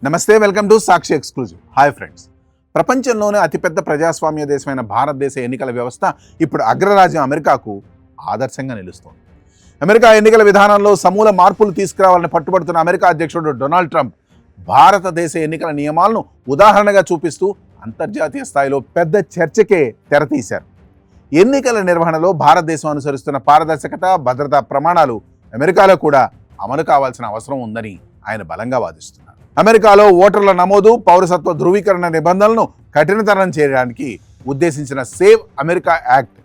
నమస్తే, welcome to Sakshi exclusive. Hi friends. ప్రపంచంలోనే అతిపెద్ద ప్రజాస్వామ్య దేశమైన భారతదేశ ఎన్నికల వ్యవస్థ ఇప్పుడు అగ్రరాజ్యం అమెరికాకు ఆదర్శంగా నిలుస్తోంది. అమెరికా ఎన్నికల విధానంలో సమూల మార్పులు తీసుకురావాలని పట్టుబడుతున్న అమెరికా అధ్యక్షుడు డొనాల్డ్ ట్రంప్ భారతదేశ ఎన్నికల నియమాలను ఉదాహరణగా చూపిస్తూ అంతర్జాతీయ స్థాయిలో పెద్ద చర్చకే తెరతీశారు. ఎన్నికల నిర్వహణలో భారతదేశం అనుసరిస్తున్న పారదర్శకత, భద్రతా ప్రమాణాలు అమెరికాలో కూడా అమలు కావాల్సిన అవసరం ఉందని ఆయన బలంగా వాదిస్తున్నారు. అమెరికాలో ఓటర్ల నమోదు, పౌరసత్వ ధృవీకరణ నిబంధనలను కఠినతరం చేయడానికి ఉద్దేశించిన సేవ్ అమెరికా యాక్ట్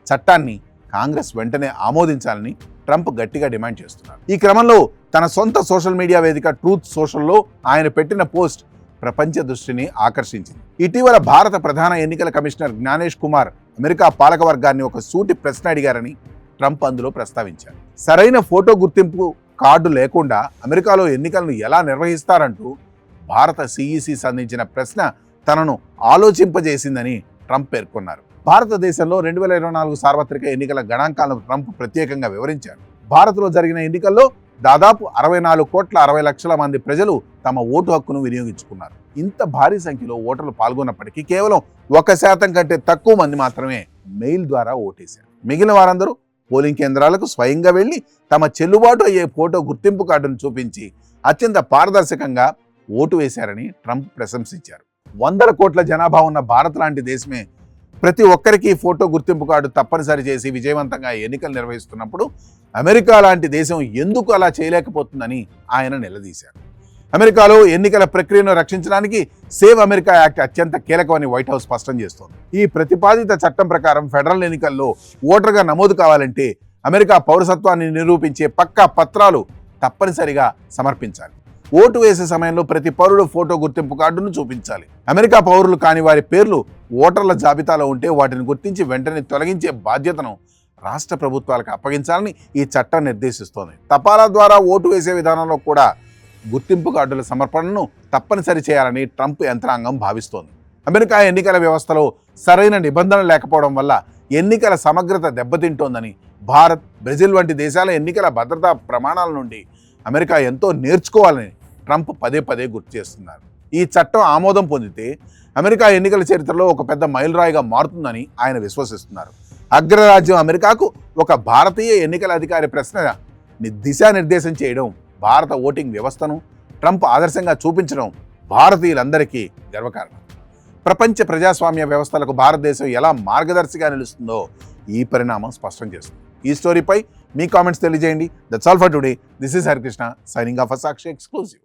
చట్టాన్ని కాంగ్రెస్ వెంటనే ఆమోదించాలని ట్రంప్ గట్టిగా డిమాండ్ చేస్తున్నారు. ఈ క్రమంలో తన సొంత సోషల్ మీడియా వేదిక ట్రూత్ సోషల్లో ఆయన పెట్టిన పోస్ట్ ప్రపంచ దృష్టిని ఆకర్షించింది. ఇటీవల భారత ప్రధాన ఎన్నికల కమిషనర్ జ్ఞానేష్ కుమార్ అమెరికా పాలకవర్గాన్ని ఒక సూటి ప్రశ్న అడిగారని ట్రంప్ అందులో ప్రస్తావించారు. సరైన ఫోటో గుర్తింపు కార్డు లేకుండా అమెరికాలో ఎన్నికలను ఎలా నిర్వహిస్తారంటూ భారత సిఈసి సంధించిన ప్రశ్న తనను ఆలోచింపజేసిందని ట్రంప్ పేర్కొన్నారు. భారతదేశంలో 2024 సార్వత్రిక ఎన్నికల గణాంకాలను ట్రంప్ ప్రత్యేకంగా వివరించారు. భారత్లో జరిగిన ఎన్నికల్లో దాదాపు 64,60,00,000 మంది ప్రజలు తమ ఓటు హక్కును వినియోగించుకున్నారు. ఇంత భారీ సంఖ్యలో ఓటర్లు పాల్గొన్నప్పటికీ కేవలం 1% కంటే తక్కువ మంది మాత్రమే మెయిల్ ద్వారా ఓటేశారు. మిగిలిన వారందరూ పోలింగ్ కేంద్రాలకు స్వయంగా వెళ్లి తమ చెల్లుబాటు అయ్యే ఫోటో గుర్తింపు కార్డును చూపించి అత్యంత పారదర్శకంగా ఓటు వేశారని ట్రంప్ ప్రశంసించారు. 100 కోట్ల జనాభా ఉన్న భారత్ లాంటి దేశమే ప్రతి ఒక్కరికి ఫోటో గుర్తింపు కార్డు తప్పనిసరి చేసి విజయవంతంగా ఎన్నికలు నిర్వహిస్తున్నప్పుడు అమెరికా లాంటి దేశం ఎందుకు అలా చేయలేకపోతుందని ఆయన నిలదీశారు. అమెరికాలో ఎన్నికల ప్రక్రియను రక్షించడానికి సేవ్ అమెరికా యాక్ట్ అత్యంత కీలకమని వైట్ హౌస్ స్పష్టం చేస్తోంది. ఈ ప్రతిపాదిత చట్టం ప్రకారం ఫెడరల్ ఎన్నికల్లో ఓటర్గా నమోదు కావాలంటే అమెరికా పౌరసత్వాన్ని నిరూపించే పక్కా పత్రాలు తప్పనిసరిగా సమర్పించాలి. ఓటు వేసే సమయంలో ప్రతి పౌరుడు ఫోటో గుర్తింపు కార్డును చూపించాలి. అమెరికా పౌరులు కాని వారి పేర్లు ఓటర్ల జాబితాలో ఉంటే వాటిని గుర్తించి వెంటనే తొలగించే బాధ్యతను రాష్ట్ర ప్రభుత్వాలకు అప్పగించాలని ఈ చట్టం నిర్దేశిస్తోంది. తపాలా ద్వారా ఓటు వేసే విధానంలో కూడా గుర్తింపు కార్డుల సమర్పణను తప్పనిసరి చేయాలని ట్రంప్ యంత్రాంగం భావిస్తోంది. అమెరికా ఎన్నికల వ్యవస్థలో సరైన నిబంధనలు లేకపోవడం వల్ల ఎన్నికల సమగ్రత దెబ్బతింటోందని, భారత్, బ్రెజిల్ వంటి దేశాల ఎన్నికల భద్రతా ప్రమాణాల నుండి అమెరికా ఎంతో నేర్చుకోవాలని ట్రంప్ పదే పదే గుర్తు చేస్తున్నారు. ఈ చట్టం ఆమోదం పొందితే అమెరికా ఎన్నికల చరిత్రలో ఒక పెద్ద మైలురాయిగా మారుతుందని ఆయన విశ్వసిస్తున్నారు. అగ్రరాజ్యం అమెరికాకు ఒక భారతీయ ఎన్నికల అధికారి ప్రశ్న దిశానిర్దేశం చేయడం, భారత ఓటింగ్ వ్యవస్థను ట్రంప్ ఆదర్శంగా చూపించడం భారతీయులందరికీ గర్వకారణం. ప్రపంచ ప్రజాస్వామ్య వ్యవస్థలకు భారతదేశం ఎలా మార్గదర్శిగా నిలుస్తుందో ఈ పరిణామం స్పష్టం చేస్తుంది. ఈ స్టోరీపై మీ కామెంట్స్ తెలియజేయండి. That's all for today. This is Harikrishna signing off Sakshi exclusive.